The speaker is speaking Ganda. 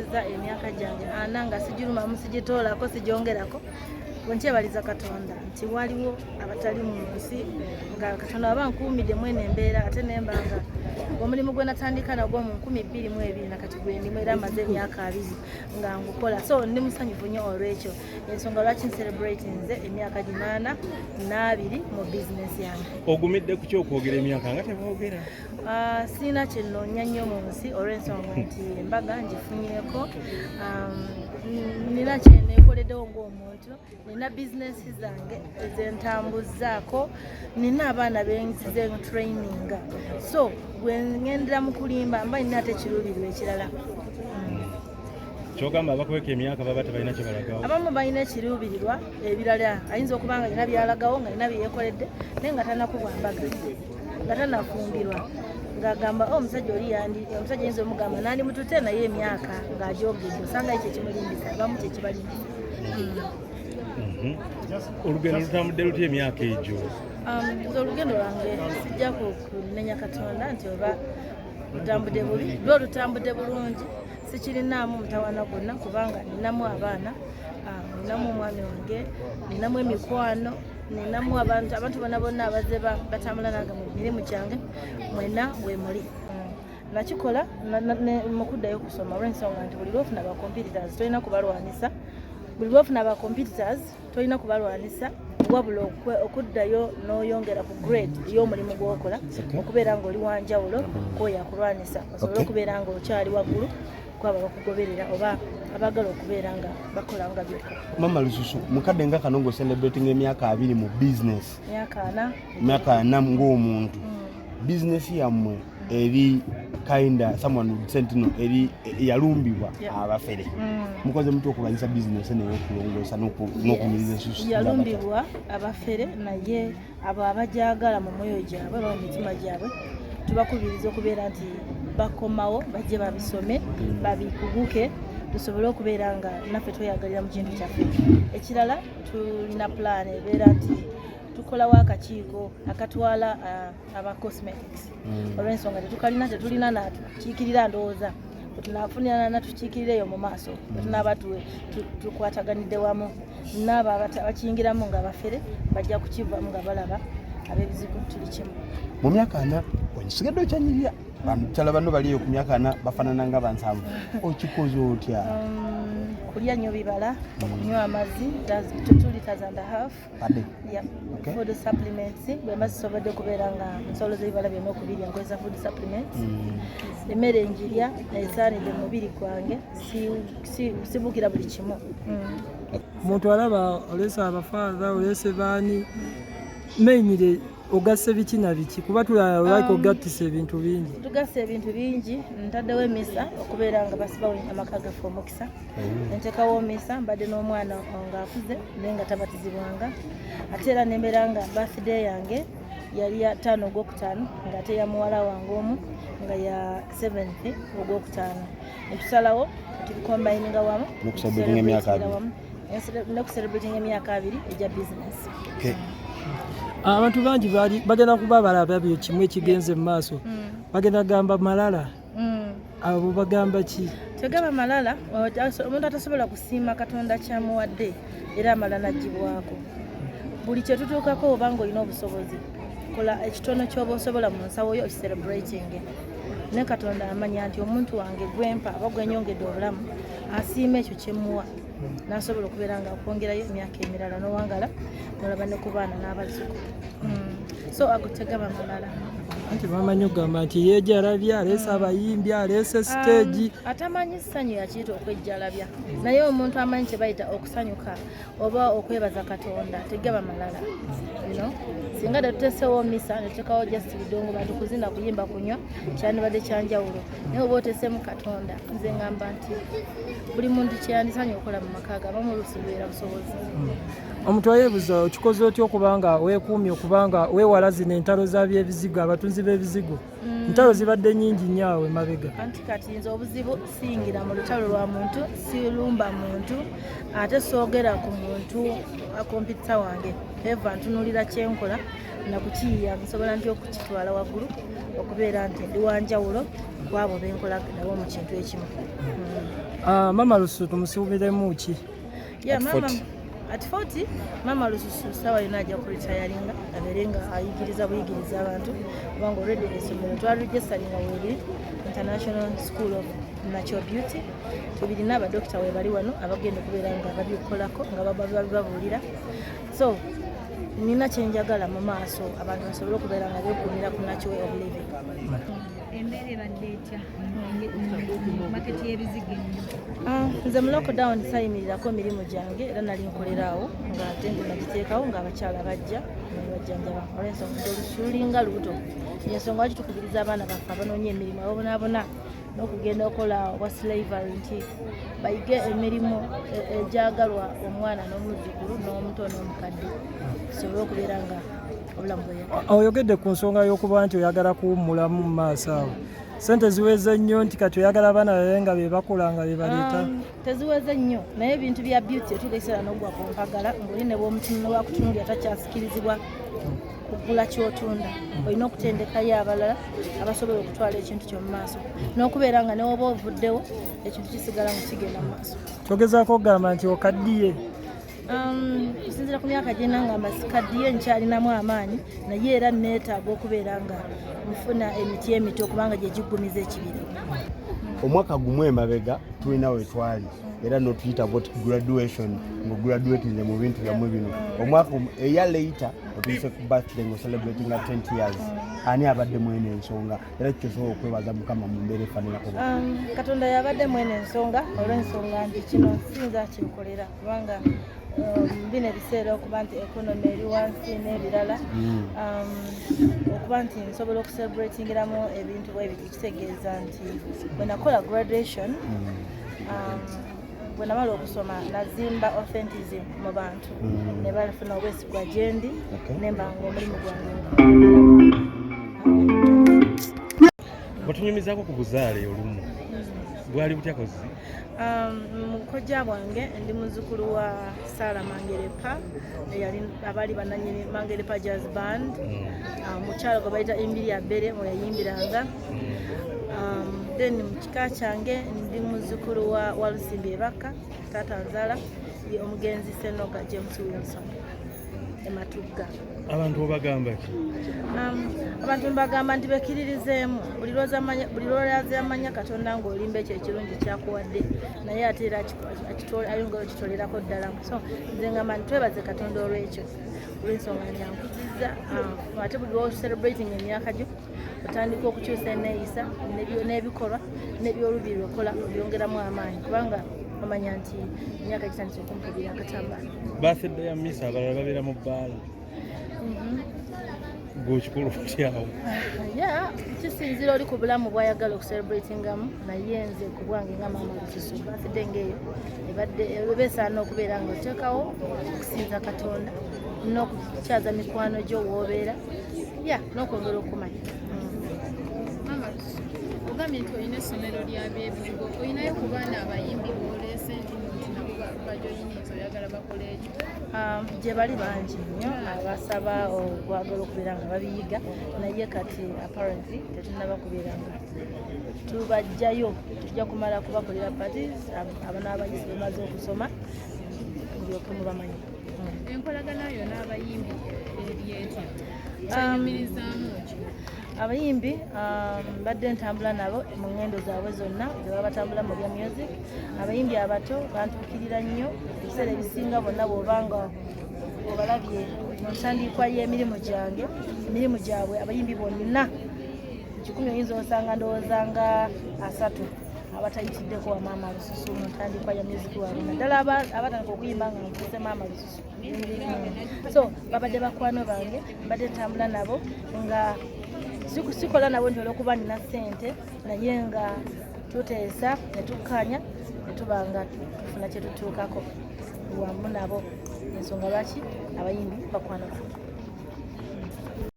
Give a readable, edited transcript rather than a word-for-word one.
nkozesa emyaka gyange 4 nga sigirumamu sigitoolako sigyongerako bwenkyebaliza Katonda nti waliwo abatali mu nsi nga Katonda aba nkuumidde mwene embeera ate nembanga omulimu gwe natandika nagwo mu 2022 nakati gwe ndimu era amaze emyaka 2 nga ngukola so ndi musanyufu nnyo olwekyo ensonga lwaki ncelebrate nze emyaka 82 mu business yange. Ogumidde ku kyokwogera emyaka nga teboogera? Sina kyenoonya nnyo mu nsi olw'ensonga nti embaga ngifunyeeko nina kyeneekoleddewo ng'omuntu nina bizinesi zange ezentambuzaako nina abaana benzize training so bwengendera mu kulimba mba nina ate ekiruubirirwa ekirala. Kyogamba abakweka emyaka baba tebalina kye balagawo? Abamu balina ekiruubirirwa ebirala ayinza okuba nga alina byalagawo nga alina byeyekoledde naye nga tanakubwa mbaga nga tanafumbirwa ng'agamba omusajja oli omusajja yinza omugamba nandi mutute naye emyaka ng'agyogedde osanga ekyo ekimulimbisa abamu kyekibalimbisa. Olugendo lutambudde lutya emyaka egyo? Olugendo lwange sijja kunenya Katonda nti oba lutambudde bubi lwo lutambudde bulungi sikirinaamu mutawana gwonna kubanga ninamu abaana ninamu omwami wange ninamu emikwano ninamu abantu bonna abazze batambula nange mu mirimu gyange mwena wemuli nakikola mu kuddayo kusoma olw'ensonga nti buli lwofuna aba competitors tolina kubalwanisa buli lwofuna aba competitors tolina kubalwanisa wabula okuddayo n'oyongera ku grade y'omulimu gw'okola okubeera ng'oli wanjawulo kwoyo akulwanisa osobole okubeera ng'okyali waggulu kwaba bakugoberera oba abagala okubeera nga bakola nga byokka. Maama Lususu mukadde nga kano ngo celebrating emyaka 2 mu business emyaka 4 ng'omuntu business yammwe eri kinda someone would say no eri yalumbibwa abafere mukoze mtu okubalisa business nayo okulongoosa n'okumiriza susu yalumbibwa abafere naye abo abajagala mu moyo gyabwe ba mitima gyabwe tubakubiriza okubeera nti bakomawo bajje babisome babikuguke tusobole okubeera nga naffe tweyagalira mu kintu kyaffe. Ekirala tulina plan ebeera nti tukolawo akakiiko akatwala aba cosmetics olw'ensonga tetulina natukiikirira ndowooza tunafunira natukiikirireyo mu maaso tunaba tukwataganidde wamu naabo abakiyingiramu nga bafere bajja kukivamu nga balaba ab'ebizibu tuli kimu. Mu myaka 4 osigadde okyanyirira kyala bano baliyo ku myaka 4 bafaanana nga bansavu okikoze otya? Kulya nnyo bibala okunywa amazzi 2 liters and a half food supplements bwemba zisobodde okubeera nga nsolo z'ebibala byonna okubirya nkozesa food supplements emmere njirya esaanidde mu mubiri gwange sibukira buli kimu. Omuntu alaba olesa abafaaza olese baani menyire ogasse biki na biki kuba tulaba ogattisa ebintu bingi? Tugasse ebintu bingi ntaddewo emisa okubeera nga basibawo amaka gaffe omukisa nteekawo emisa mbadde n'omwana nga akuze naye nga tabatizibwanga ate era nembeera nga birthday yange yali ya 5 Ogwokutaano nga ate ya muwala wange omu nga ya 7th Ogwokutaano netusalawo tubikombayininga wamu n'okucelebrating emyaka 2 egya business. Abantu bangi bagenda kuba balaba byo kimwe ekigenze mu maaso bagenda gamba malala abo bagamba ki? Tegaba malala omuntu atasobola kusiima Katonda kyamuwadde era amalala agibwako buli kye tutuukako oba ng'olina obusobozi kola ekitono ky'oba osobola mu nsawo yo okicelebrating ne Katonda amanya nti omuntu wange gwempa aba gwenyongedde obulamu asiima ekyo kyemuwa nasobola okubeera nga akwongerayo emyaka emirala n'owangala nolaba ne ku baana n'abazzukulu so agotegaba malala anti bamanyi okugamba nti yeejalabya aleese abayimbi aleese stage atamanyi ssanyu yakiyita okwejjalabya naye omuntu amanyi kye bayita okusanyuka oba okwebaza Katonda tegaba malala singa tetutesewo misa netutekawo just bidongo bantu kuzina kuyimba kunywa kyandibadde kyanjawulo naye oba otesemu Katonda nze ngamba nti buli muntu kyeyandisanye okukola mu maka ge abamu oluusi lubeera busobozi. Omuntu ayeebuza okikoze otya okubanga weekuumye okubanga weewala zino entalo z'ebyebizigo abatunzi b'ebizigo entalo zibadde nnyingi nnyo awo emabega anti kati nze obuzibu siyingira mu lutalo lwa muntu sirumba muntu ate soogera ku muntu akompita wange eva ntunulira kyenkola nakukiyiya nsobola nti okukitwala waggulu okubeera nti ndi wanjawulo kwabo benkola nabo mu kintu ekimu. Maama Lususu tumusuubiremu ki? At 40 Maama Lususu sawa yona ajja ku retiringa aberenga ayigiriza buyigiriza abantu kubanga already esomero twaregistaringa weri International School of Natural Beauty tubirina abadokita we bali wano abagenda okubeera nga babikolerako nga bababuulira so nina kyenjagala mu maaso abantu basobole okubeera nga beekuumira ku natural way of living. Embeera ebadde etya maketi y'ebizige? Nze mu lockdown sayimirirako mirimu gyange era nali nkoleraawo nga ate nagiteekawo ng'abakyala bajja nebajjanjaba olw'ensonga olusuulinga lubuto ensonga lwaki tukubiriza abaana baffe abanoonya emirimu abonaabona n'okugenda okukola obwa slavery nti bayige emirimu egyagalwa omwana n'omuzzukulu n'omuto n'omukadde kisobole okubeera nga obulamu bweyaka. Oyogedde ku nsonga y'okuba nti oyagala kuwummulamu mu maaso awo. Sente ziweze nnyo nti kati oyagala abaana babe nga be bakula nga be baleeta? Teziweze nnyo naye ebintu bya beauty etuuka ekiseera n'ogwa ku mpagala ng'oli ne bw'okutunuulira takyasikirizibwa kugula ky'otunda olina okutendekayo abalala abasobola okutwala ekintu ky'omu maaso n'okubeera nga newoba ovuddewo ekintu kisigala nga kigenda mu maaso. Togezaako okugamba nti okaddiye? Kusinziira ku myaka gye nangamba sikaddiye nkyalinamu amaanyi naye era neetaaga okubeera nga nfuna emiti emito kubanga gye giggumiza ekibiri. Omwaka gumu emabega tulina we twali era notuyita graduation ng'ograduatinze mu bintu byammwe bino. Omwaka eya later otuyise ku birthday ng'ocelebrating 20 years. Ani abadde mwene ensonga era kyosobola okwebaza Mukama mu mbeera efaananako? Katonda yabadde mwene ensonga olw'ensonga nti kino sinza kinkolera kubanga bino ebiseera okuba nti economy eri wansi n'ebirala okuba nti nsobola okucelebratingiramu ebintu bwebiti kitegeeza nti bwe nakola graduation bwe namala okusoma nazimba authentism mu bantu ne bafuna obwesigwa gyendi nembanga omulimu gwange. Watunyumizaako ku buzaale olumu bwali butya kozi? Mukojja bwange ndi muzzukulu wa Sara Mangerepa eyali abaali bananyini Mangerepa Jazz Band mukyalo gwe bayita Embiri Abere mwe yayimbiranga. Then mu kika kyange ndi muzzukulu wa Lusimbi Ebaka taata nzala ye omugenzi Senoga James Wilson Ematugga. Abantu obagamba ki? Abantu mbagamba nti bekiririzeemu buli lw'oyaza amanya Katonda ng'olimba ekyo ekirungi kyakuwadde naye ate era ayongera okitolerako ddala. So nze ngamba nti twebaze Katonda olw'ekyo olw'ensonga nyankuzizza ate buli lw'ocelebrating emyaka gyo otandika okukyusa enneeyisa n'ebikolwa n'ebyolubiri okola obyongeramu amaanyi kubanga omanya nti emyaka gitandise okumpulira akatambaala. Birthday ya Misa abalala babeera mu bbaala gwekikulu kutyawo? Kisinzira oli ku bulamu bwayagala okucelebratingamu naye nze ku bwange nga Maama Lususu birthday ngeeyo ebeesaana okubeera nga oteekawo okusinza Katonda n'okukyaza mikwano gyo woobeera n'okwongera okumanya. Maama Lususu ogambye nti olina essomero ly'ab'ebizigo olinayo ku baana abayimbi b'oleese nti nabo bajoyiniza oyagala bakole ekyo? Gye bali bangi nnyo abasaba okwagala okubeera nga babiyiga naye kati apparently tetunaba kubeera nga tubajjayo tujja kumala kubakolera parties abanaabayisi bamaze okusoma mulyoke mubamanyi. Enkolagana yo n'abayimbi eryetya kyanyumirizaamu ki? Abayimbi mbadde ntambula nabo mu ngendo zaabwe zonna ze baba batambula mu bya music. Abayimbi abato bantukirira nnyo ebiseera ebisinga bonna bw'obanga obalabye mu ntandikwa y'emirimu gyange emirimu gyabwe abayimbi bonna 100 oyinza osanga ndowooza nga 3 abatayitiddeko wa Maama Lususu mu ntandikwa ya music waabwe naddala abatandika okuyimba nga nkuze Maama Lususu. So babadde bakwano bange mbadde ntambula nabo nga sikola nabo nti olw'okuba nina ssente naye nga tuteesa ne tukkanya ne tuba nga tufuna kye tutuukako wamu nabo ensonga lwaki abayimbi bakwano bange.